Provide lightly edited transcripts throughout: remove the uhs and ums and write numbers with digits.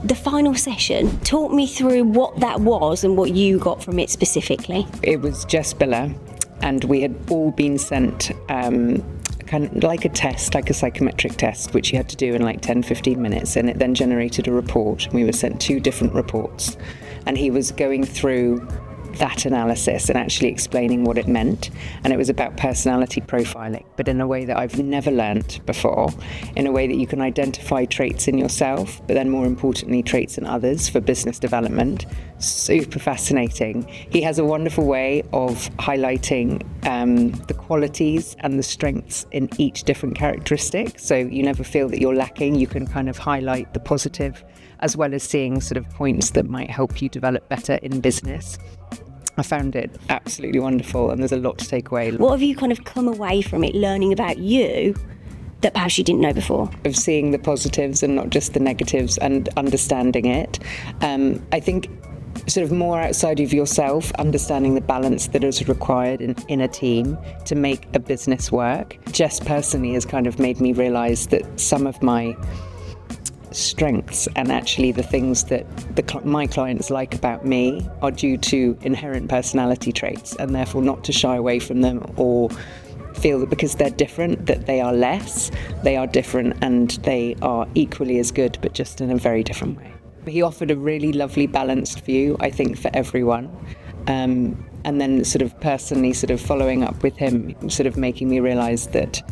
The final session, talk me through what that was and what you got from it specifically. It was Jess Biller, and we had all been sent kind of like a test, like a psychometric test, which you had to do in like 10-15 minutes, and it then generated a report. We were sent 2 different reports, and he was going through that analysis and actually explaining what it meant. And it was about personality profiling, but in a way that I've never learnt before, in a way that you can identify traits in yourself, but then more importantly, traits in others for business development. Super fascinating. He has a wonderful way of highlighting the qualities and the strengths in each different characteristic. So you never feel that you're lacking. You can kind of highlight the positive, as well as seeing sort of points that might help you develop better in business. I found it absolutely wonderful, and there's a lot to take away. What have you kind of come away from it learning about you that perhaps you didn't know before? Of seeing the positives and not just the negatives, and understanding it. I think sort of more outside of yourself, understanding the balance that is required in a team to make a business work. Jess personally has kind of made me realise that some of my strengths and actually the things that my clients like about me are due to inherent personality traits, and therefore not to shy away from them or feel that because they're different that they are less. They are different and they are equally as good, but just in a very different way. He offered a really lovely balanced view, I think, for everyone. And then sort of personally sort of following up with him, sort of making me realise that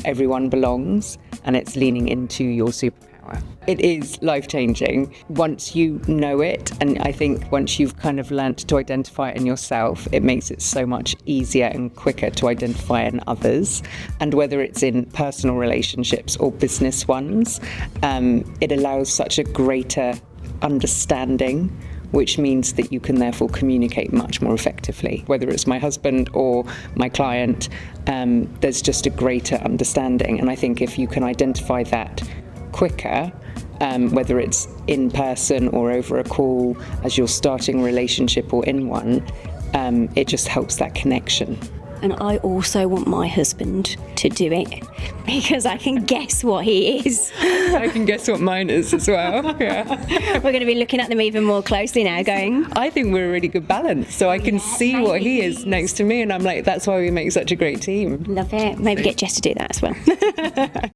everyone belongs, and it's leaning into your superpower. It is life-changing once you know it, and I think once you've kind of learnt to identify it in yourself, it makes it so much easier and quicker to identify it in others. And whether it's in personal relationships or business ones, it allows such a greater understanding, which means that you can therefore communicate much more effectively. Whether it's my husband or my client, there's just a greater understanding. And I think if you can identify that quicker, whether it's in person or over a call as you're starting a relationship or in one, it just helps that connection. And I also want my husband to do it, because I can guess what he is. I can guess what mine is as well. Yeah. We're going to be looking at them even more closely now, going, I think we're a really good balance, so I can see what he is next to me, and I'm like, that's why we make such a great team. Love it. Maybe get Jess to do that as well.